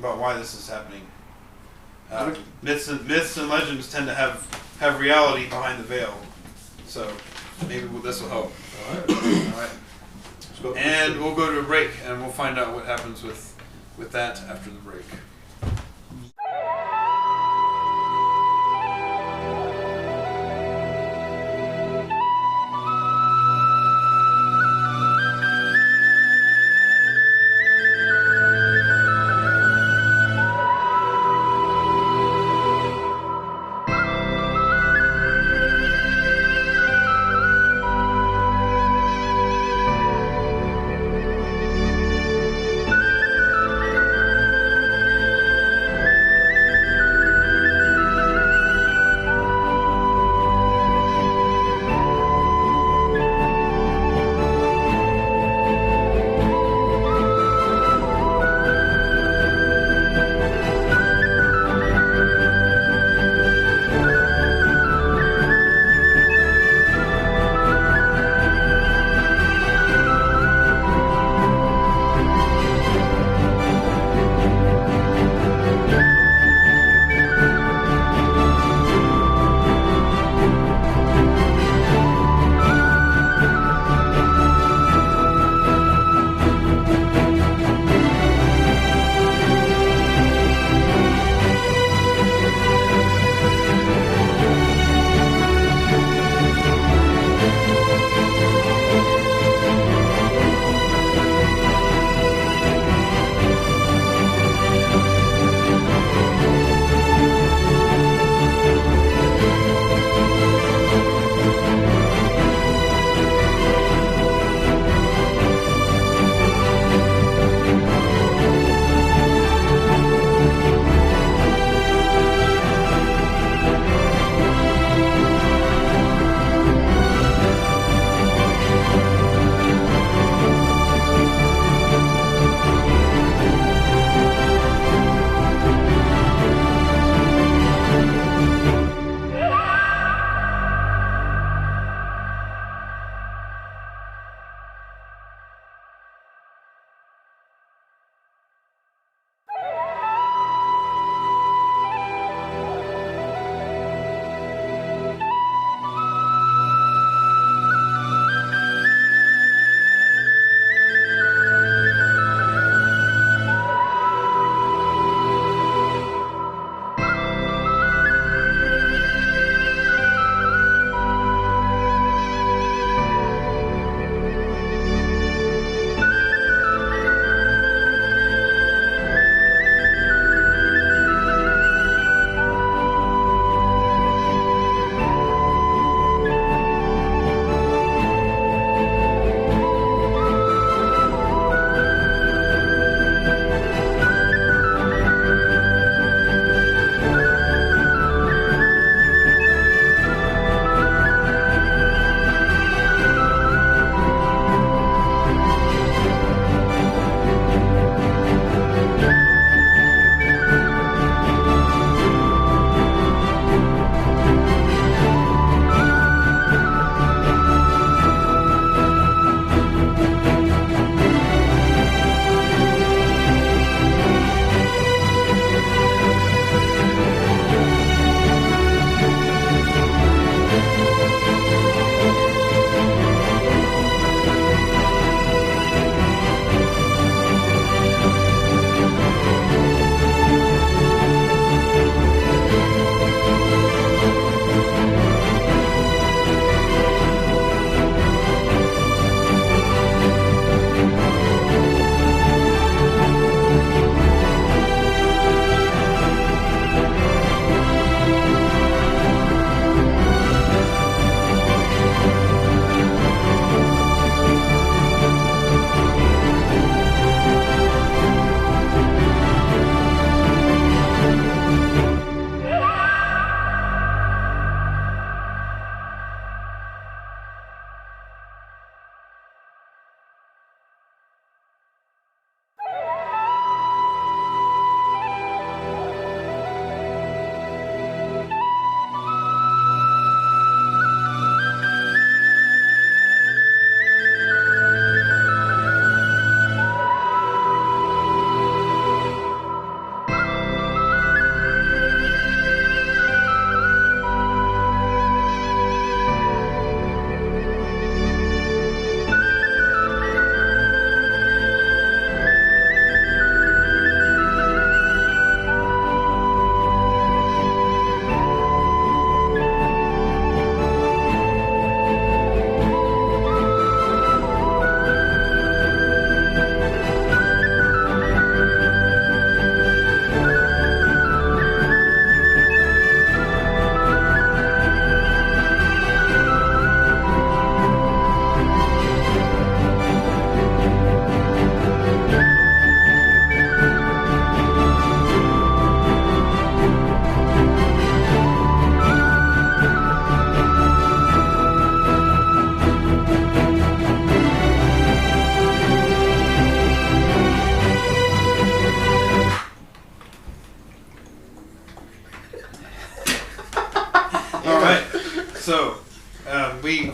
about why this is happening. Myths and legends tend to have reality behind the veil, so maybe this will help. All right. All right. And we'll go to a break, and we'll find out what happens with that after the break.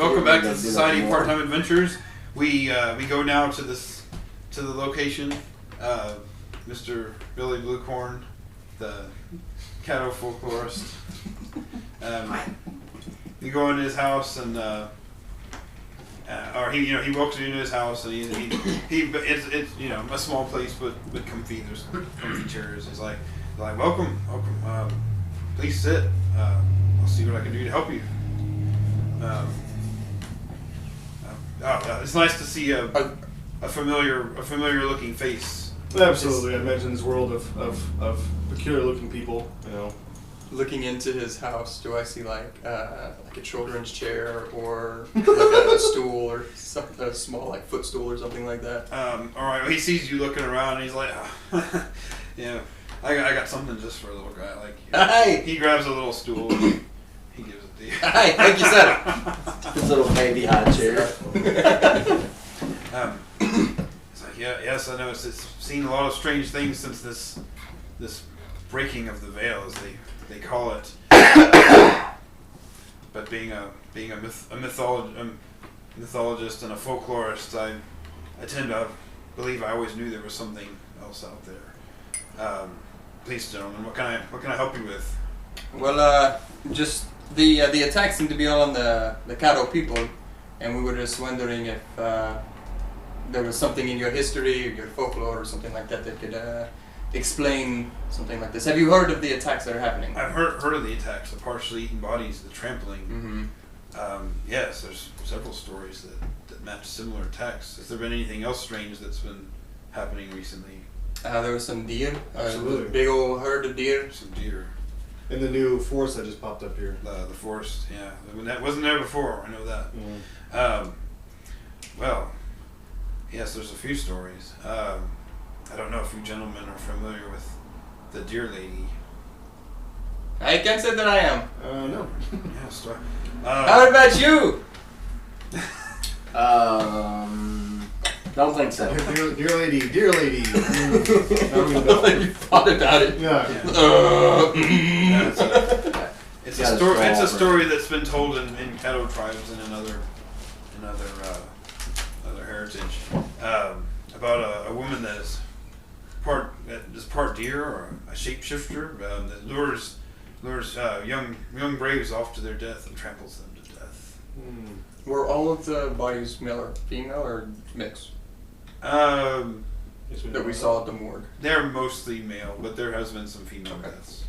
welcome back to Society of Part-Time Adventures. We go now to the location. Mr. Billy Bluecorn, the Caddo folklorist. We go into his house and or he walks into his house and it's a small place but comfy. There's comfy chairs. He's like welcome. Please sit. I'll see what I can do to help you. It's nice to see a familiar looking face. Absolutely, I imagine this world of peculiar looking people. Looking into his house, do I see like a children's chair or like a stool or something, a small like footstool or something like that? All right. Well, he sees you looking around and he's like, I got something just for a little guy like you. Hey! He grabs a little stool. He gives it to you. Hey, thank you, sir. His little baby high chair. It's like, yes, I know. It's seen a lot of strange things since this breaking of the veil, as they call it. But being a mythologist and a folklorist, I tend to believe I always knew there was something else out there. Please, gentlemen, what can I help you with? Well, just the attacks seem to be all on the Caddo people, and we were just wondering if there was something in your history or your folklore or something like that that could explain something like this. Have you heard of the attacks that are happening? I've heard of the attacks, the partially eaten bodies, the trampling. Mm-hmm. Yes, there's several stories that match similar attacks. Has there been anything else strange that's been happening recently? There was some deer. Absolutely. Big old herd of deer. Some deer. In the new forest that just popped up here. The forest, yeah. That wasn't there before, I know that. Mm. Well, yes, there's a few stories. I don't know if you gentlemen are familiar with the Deer Lady. I can't say that I am. No. Yes. How about you? Don't think so. Dear lady. You thought about it. Yeah. It's a story. It's a story that's been told in Caddo tribes and in other heritage about a woman that is part deer or a shapeshifter that lures young braves off to their death and tramples them to death. Were all of the bodies male or female or mixed? That we saw at the morgue. They're mostly male, but there has been some female deaths.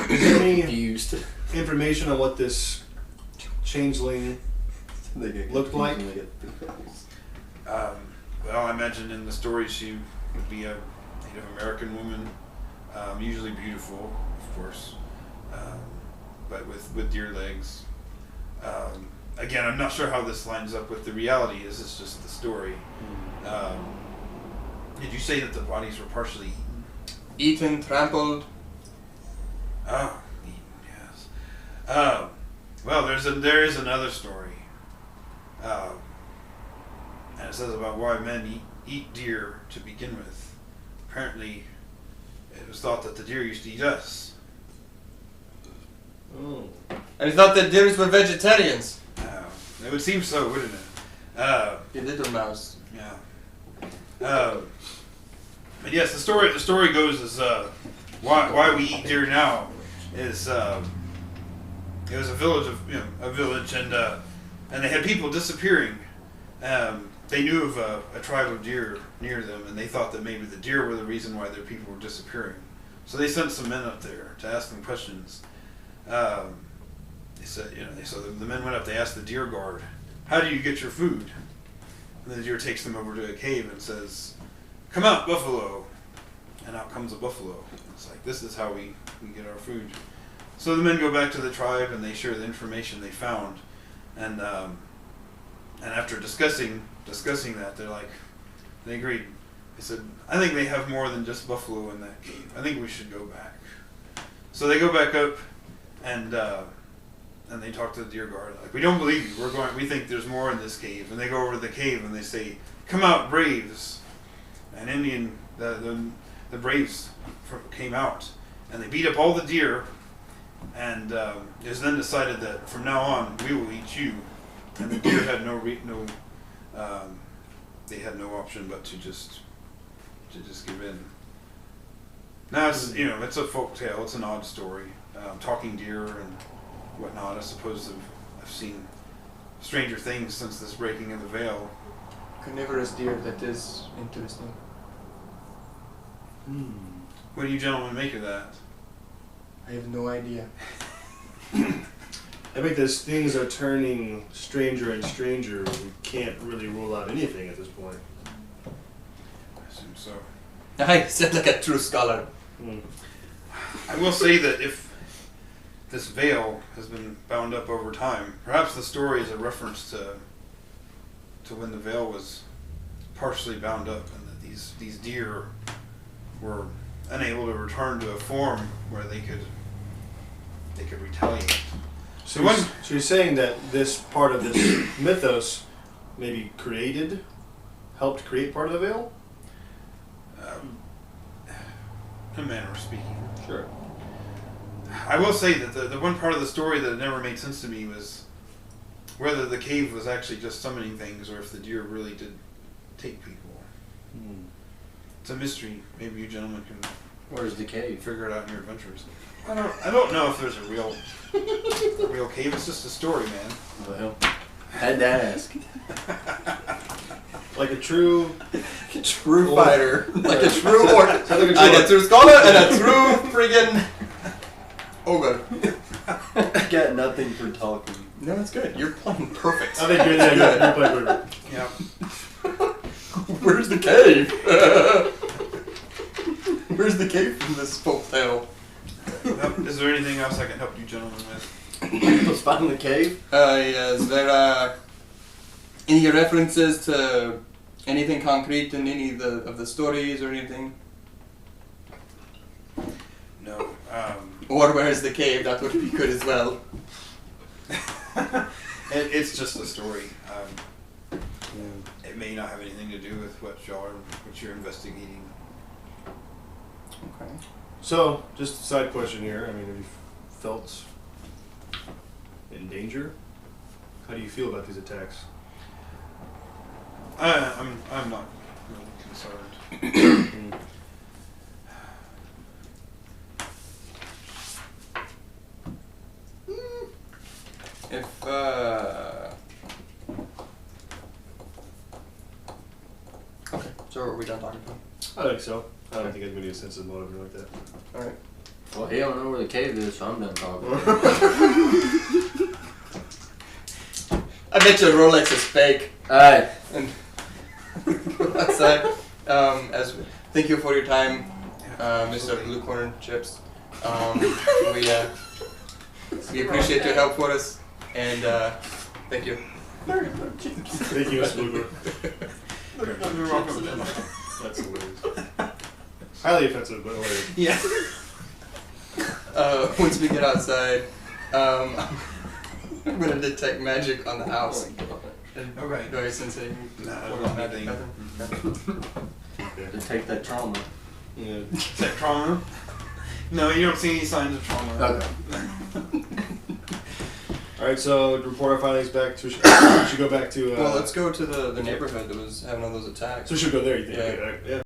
Is there any Used. information on what this changeling looked like? Well, I imagine in the story she would be a Native American woman, usually beautiful, of course, but with deer legs. Again, I'm not sure how this lines up with the reality. This is just the story. Did you say that the bodies were partially eaten? Eaten, trampled. Oh, eaten, yes. Well, there is another story. And it says about why men eat deer to begin with. Apparently, it was thought that the deer used to eat us. Oh. And he thought that deers were vegetarians. It would seem so, wouldn't it? You little mouse. Yeah. But yes, the story goes is why we eat deer now is it was a village and they had people disappearing. They knew of a tribe of deer near them, and they thought that maybe the deer were the reason why their people were disappearing. So they sent some men up there to ask them questions. They said, so the men went up. They asked the deer guard, "How do you get your food?" And the deer takes them over to a cave and says, "Come out, buffalo." And out comes a buffalo. It's like, this is how we get our food. So the men go back to the tribe and they share the information they found. And after discussing that, they agreed. They said, "I think they have more than just buffalo in that cave. I think we should go back." So they go back up and they talk to the deer guard. Like, "We don't believe you. We think there's more in this cave." And they go over to the cave and they say, "Come out, braves." And the braves came out and they beat up all the deer and it was then decided that from now on we will eat you, and the deer had they had no option but to just give in. Now it's it's a folk tale. It's an odd story. Talking deer and whatnot. I suppose I've seen stranger things since this breaking of the veil. Carnivorous deer, that is interesting. What do you gentlemen make of that? I have no idea. I think as things are turning stranger and stranger, we can't really rule out anything at this point. I assume so. I said like a true scholar. I will say that if this veil has been bound up over time, perhaps the story is a reference to when the veil was partially bound up, and that these deer were unable to return to a form where they could retaliate. So you're saying that this part of this mythos maybe helped create part of the veil? In a manner of speaking. Sure. I will say that the one part of the story that never made sense to me was whether the cave was actually just summoning things or if the deer really did take people. It's a mystery. Maybe you gentlemen can Where's the cave? figure it out in your adventures. I don't know if there's a real cave. It's just a story, man. Well, had to ask. Like a true Fighter. Like a true orc. Sounds like a true And a orc. true scholar and a true friggin' ogre. Got nothing for talking. No, it's good. You're playing perfect. I think you're playing perfect. Yeah. Where's the cave? Where's the cave from this folk tale? Is there anything else I can help you gentlemen with? Let's find the cave. Is there any references to anything concrete in any of the stories or anything? No. Or where's the cave? That would be good as well. It's just a story. It may not have anything to do with what you're investigating. Okay. So, just a side question here. I mean, have you felt in danger? How do you feel about these attacks? I'm not really concerned. If okay, so are we done talking to him? I think so. I don't think anybody has a sense of motive or like that. All right. Well, he don't know where the cave is, so I'm done talking. I bet your Rolex is fake. Alright. And outside, thank you for your time, Mr. Blue Corn Chips. We appreciate your help for us, and thank you. Thank you, Mr. Luger. You're welcome. That's hilarious. Highly offensive, but hilarious. Yeah. Once we get outside, I'm gonna detect magic on the house. Okay. Do I sense any? No, I don't have anything. Nothing? To take that trauma. Yeah. Is that trauma? No, you don't see any signs of trauma. Okay. Alright, so to report our findings back to, we should go back to. Well, let's go to the neighborhood that was having all those attacks. So we should go there, you think? Yeah. Okay, yeah.